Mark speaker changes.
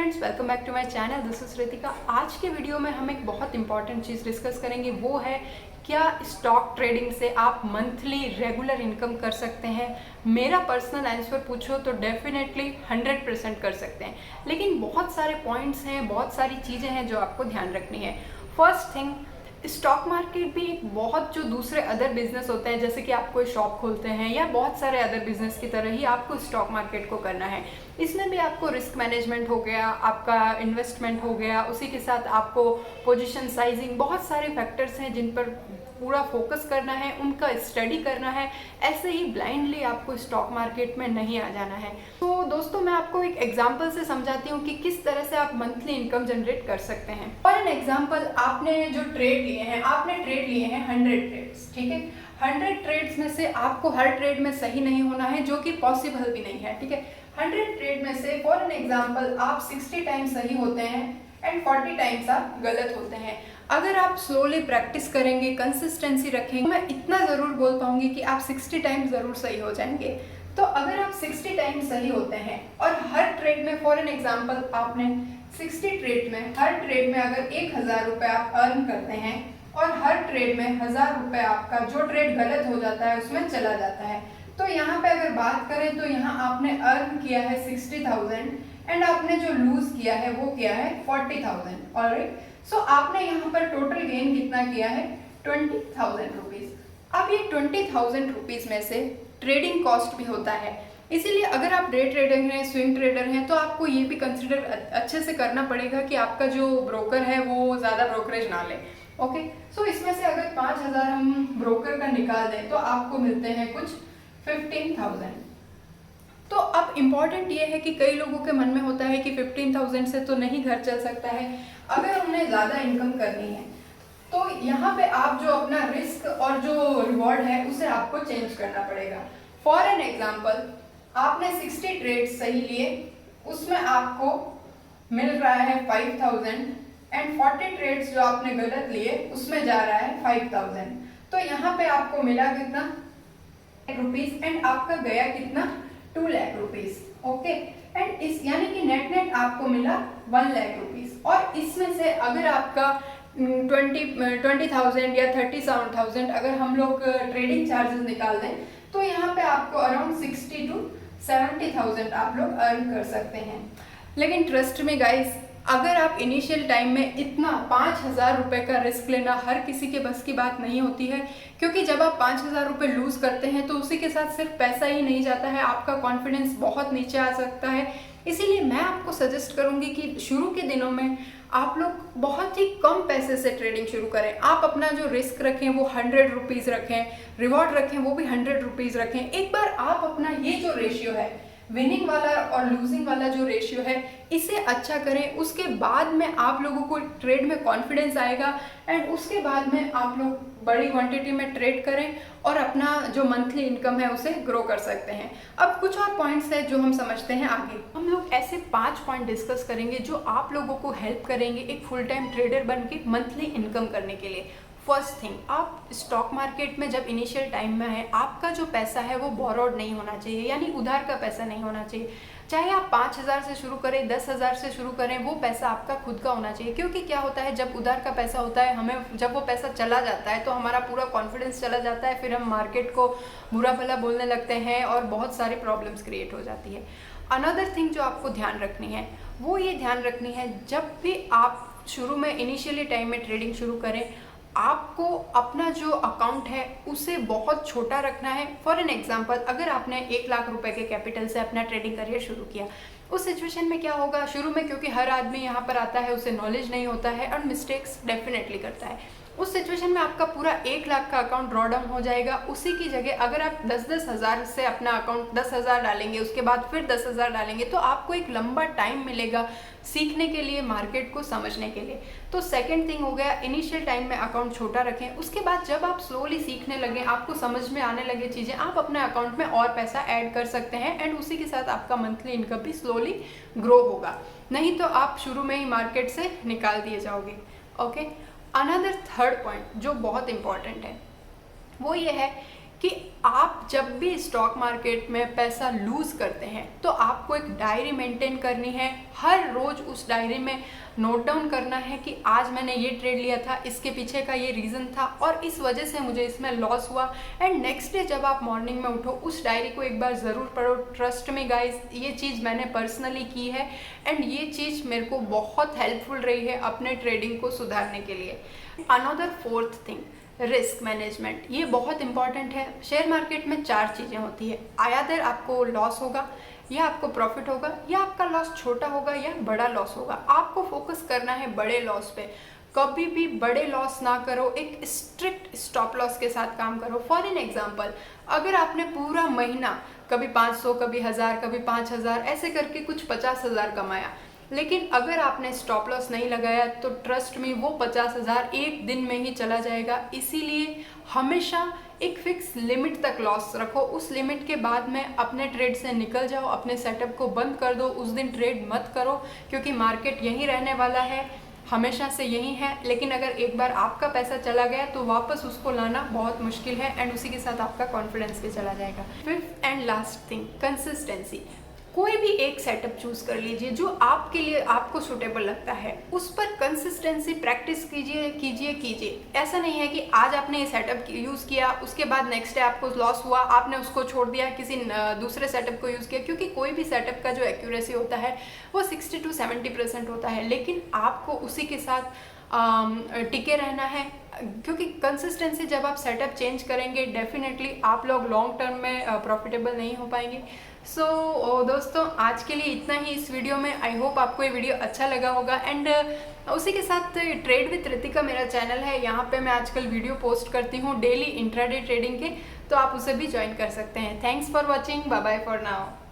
Speaker 1: Friends, welcome back to my channel. This is Ritika. आज के video में हम एक बहुत इंपॉर्टेंट चीज़ डिस्कस करेंगे, वो है क्या स्टॉक ट्रेडिंग से आप मंथली रेगुलर इनकम कर सकते हैं। मेरा पर्सनल आंसर पूछो तो डेफिनेटली 100% कर सकते हैं, लेकिन बहुत सारे पॉइंट्स हैं, बहुत सारी चीज़ें हैं जो आपको ध्यान रखनी है। फर्स्ट थिंग, स्टॉक मार्केट भी एक बहुत जो दूसरे अदर बिजनेस होते हैं, जैसे कि आप कोई शॉप खोलते हैं या बहुत सारे अदर बिजनेस की तरह ही आपको स्टॉक मार्केट को करना है। इसमें भी आपको रिस्क मैनेजमेंट हो गया, आपका इन्वेस्टमेंट हो गया, उसी के साथ आपको पोजीशन साइजिंग, बहुत सारे फैक्टर्स हैं जिन पर पूरा फोकस करना है, उनका स्टडी करना है। ऐसे ही ब्लाइंडली आपको स्टॉक मार्केट में नहीं आ जाना है। तो दोस्तों, मैं आपको एक एग्जांपल से समझाती हूँ कि किस तरह से आप मंथली इनकम जनरेट कर सकते हैं। फॉर एन एग्जांपल, आपने जो ट्रेड लिए हैं, आपने ट्रेड लिए हैं 100 ट्रेड्स, ठीक है। 100 ट्रेड्स में से आपको हर ट्रेड में सही नहीं होना है, जो कि पॉसिबल भी नहीं है, ठीक है। 100 ट्रेड में से फॉर एन एग्जांपल आप 60 टाइम्स सही होते हैं एंड 40 टाइम्स आप गलत होते हैं। अगर आप स्लोली प्रैक्टिस करेंगे, कंसिस्टेंसी रखेंगे, मैं इतना ज़रूर बोल पाऊंगी कि आप 60 टाइम्स ज़रूर सही हो जाएंगे। तो अगर आप 60 टाइम्स सही होते हैं और हर ट्रेड में, फॉर एन एग्जांपल, आपने 60 ट्रेड में, हर ट्रेड में अगर 1000 रुपये आप अर्न करते हैं और हर ट्रेड में 1000 रुपये आपका जो ट्रेड गलत हो जाता है उसमें चला जाता है, तो यहाँ पे अगर बात करें तो यहाँ आपने अर्न किया है 60,000 एंड आपने जो लूज किया है वो किया है 40,000। ऑलराइट, सो आपने यहाँ पर टोटल गेन कितना किया है? 20,000 रुपीज। अब ये 20,000 रुपीज में से ट्रेडिंग कॉस्ट भी होता है, इसीलिए अगर आप डे ट्रेडर हैं, स्विंग ट्रेडर हैं, तो आपको ये भी कंसिडर अच्छे से करना पड़ेगा कि आपका जो ब्रोकर है वो ज़्यादा ब्रोकरेज ना ले। ओके, सो इसमें से अगर 5,000 हम ब्रोकर का निकाल दें तो आपको मिलते हैं कुछ 15,000। तो अब इम्पॉर्टेंट ये है कि कई लोगों के मन में होता है कि 15,000 से तो नहीं घर चल सकता है, अगर उन्हें ज़्यादा इनकम करनी है तो यहाँ पे आप जो अपना रिस्क और जो रिवॉर्ड है उसे आपको चेंज करना पड़ेगा। फॉर एन एग्जाम्पल, आपने 60 ट्रेड सही लिए, उसमें आपको मिल रहा है 5,000 एंड 40 ट्रेड्स जो आपने गलत लिए उसमें जा रहा है 5,000। तो यहाँ पे आपको मिला कितना? रुपीज, एंड आपका गया कितना? 2 लाख रुपीज। ओके, एंड इस यानी कि नेट आपको मिला 1 लाख रुपीज। और इसमें से अगर आपका 20,000 या 37,000 अगर हम लोग ट्रेडिंग चार्जेस निकाल दें तो यहाँ पे आपको अराउंड 60 to 70,000 आप लोग अर्न कर सकते हैं। लेकिन ट्रस्ट में गाइस, अगर आप इनिशियल टाइम में इतना 5,000 रुपये का रिस्क लेना हर किसी के बस की बात नहीं होती है, क्योंकि जब आप 5,000 रुपये लूज करते हैं तो उसी के साथ सिर्फ पैसा ही नहीं जाता है, आपका कॉन्फिडेंस बहुत नीचे आ सकता है। इसीलिए मैं आपको सजेस्ट करूंगी कि शुरू के दिनों में आप लोग बहुत ही कम पैसे से ट्रेडिंग शुरू करें। आप अपना जो रिस्क रखें वो 100 रुपीज़ रखें, रिवॉर्ड रखें वो भी 100 रुपीज़ रखें। एक बार आप अपना ये जो रेशियो है, विनिंग वाला और लूजिंग वाला जो रेशियो है, इसे अच्छा करें। उसके बाद में आप लोगों को ट्रेड में कॉन्फिडेंस आएगा एंड उसके बाद में आप लोग बड़ी क्वांटिटी में ट्रेड करें और अपना जो मंथली इनकम है उसे ग्रो कर सकते हैं। अब कुछ और पॉइंट्स हैं जो हम समझते हैं आगे। हम लोग ऐसे 5 पॉइंट डिस्कस करेंगे जो आप लोगों को हेल्प करेंगे एक फुल टाइम ट्रेडर बन के मंथली इनकम करने के लिए। फर्स्ट थिंग, आप स्टॉक मार्केट में जब इनिशियल टाइम में है, आपका जो पैसा है वो बोरोड नहीं होना चाहिए, यानी उधार का पैसा नहीं होना चाहिए। चाहे आप 5,000 से शुरू करें, 10,000 से शुरू करें, वो पैसा आपका खुद का होना चाहिए। क्योंकि क्या होता है, जब उधार का पैसा होता है, हमें जब वो पैसा चला जाता है तो हमारा पूरा कॉन्फिडेंस चला जाता है, फिर हम मार्केट को बुरा भला बोलने लगते हैं और बहुत सारी प्रॉब्लम्स क्रिएट हो जाती है। अनदर थिंग जो आपको ध्यान रखनी है वो ये ध्यान रखनी है, जब भी आप शुरू में इनिशियली टाइम में ट्रेडिंग शुरू करें, आपको अपना जो अकाउंट है उसे बहुत छोटा रखना है। फॉर एन एग्जांपल, अगर आपने 1 लाख रुपए के कैपिटल से अपना ट्रेडिंग करियर शुरू किया, उस सिचुएशन में क्या होगा, शुरू में क्योंकि हर आदमी यहाँ पर आता है, उसे नॉलेज नहीं होता है और मिस्टेक्स डेफिनेटली करता है। उस सिचुएशन में आपका पूरा 1 लाख का अकाउंट ड्रॉ डाउन हो जाएगा। उसी की जगह अगर आप 10-10 हज़ार से अपना अकाउंट 10,000 डालेंगे, उसके बाद फिर 10,000 डालेंगे, तो आपको एक लंबा टाइम मिलेगा सीखने के लिए, मार्केट को समझने के लिए। तो सेकंड थिंग हो गया, इनिशियल टाइम में अकाउंट छोटा रखें। उसके बाद जब आप स्लोली सीखने लगे, आपको समझ में आने लगे चीज़ें, आप अपने अकाउंट में और पैसा ऐड कर सकते हैं एंड उसी के साथ आपका मंथली इनकम भी स्लोली ग्रो होगा। नहीं तो आप शुरू में ही मार्केट से निकाल दिए जाओगे। ओके, अनदर थर्ड पॉइंट जो बहुत इंपॉर्टेंट है वो ये है कि आप जब भी स्टॉक मार्केट में पैसा लूज करते हैं तो आपको एक डायरी मेंटेन करनी है। हर रोज उस डायरी में नोट डाउन करना है कि आज मैंने ये ट्रेड लिया था, इसके पीछे का ये रीज़न था और इस वजह से मुझे इसमें लॉस हुआ। एंड नेक्स्ट डे जब आप मॉर्निंग में उठो उस डायरी को एक बार ज़रूर पढ़ो। ट्रस्ट में गाइस, ये चीज़ मैंने पर्सनली की है एंड ये चीज़ मेरे को बहुत हेल्पफुल रही है अपने ट्रेडिंग को सुधारने के लिए। Another fourth thing, risk management, ये बहुत इंपॉर्टेंट है। शेयर मार्केट में 4 चीज़ें होती है, आयादर आपको लॉस होगा या आपको प्रॉफिट होगा या आपका लॉस छोटा होगा या बड़ा लॉस होगा। आपको फोकस करना है बड़े लॉस पे। कभी भी बड़े लॉस ना करो, एक स्ट्रिक्ट स्टॉप लॉस के साथ काम करो। फॉर एन एग्जांपल, अगर आपने पूरा महीना कभी 500, कभी 1000, कभी 5000 ऐसे करके कुछ 50,000 कमाया, लेकिन अगर आपने स्टॉप लॉस नहीं लगाया तो ट्रस्ट में वो 50,000 एक दिन में ही चला जाएगा। इसीलिए हमेशा एक फिक्स लिमिट तक लॉस रखो, उस लिमिट के बाद में अपने ट्रेड से निकल जाओ, अपने सेटअप को बंद कर दो, उस दिन ट्रेड मत करो क्योंकि मार्केट यहीं रहने वाला है, हमेशा से यही है। लेकिन अगर एक बार आपका पैसा चला गया तो वापस उसको लाना बहुत मुश्किल है एंड उसी के साथ आपका कॉन्फिडेंस भी चला जाएगा। Fifth and last thing, consistency. कोई भी एक सेटअप चूज कर लीजिए जो आपके लिए आपको सुटेबल लगता है, उस पर कंसिस्टेंसी प्रैक्टिस कीजिए। ऐसा नहीं है कि आज आपने ये सेटअप यूज़ किया, उसके बाद नेक्स्ट डे आपको लॉस हुआ, आपने उसको छोड़ दिया, किसी दूसरे सेटअप को यूज़ किया। क्योंकि कोई भी सेटअप का जो एक्यूरेसी होता है वो 60 to 70% होता है, लेकिन आपको उसी के साथ टिके रहना है। क्योंकि कंसिस्टेंसी जब आप सेटअप चेंज करेंगे डेफिनेटली आप लोग लॉन्ग टर्म में प्रॉफिटेबल नहीं हो पाएंगे। सो दोस्तों, आज के लिए इतना ही इस वीडियो में। आई होप आपको ये वीडियो अच्छा लगा होगा एंड उसी के साथ ट्रेड विद रितिका मेरा चैनल है, यहाँ पे मैं आजकल वीडियो पोस्ट करती हूँ डेली इंट्राडे ट्रेडिंग के, तो आप उसे भी ज्वाइन कर सकते हैं। Thanks for watching, bye bye for now.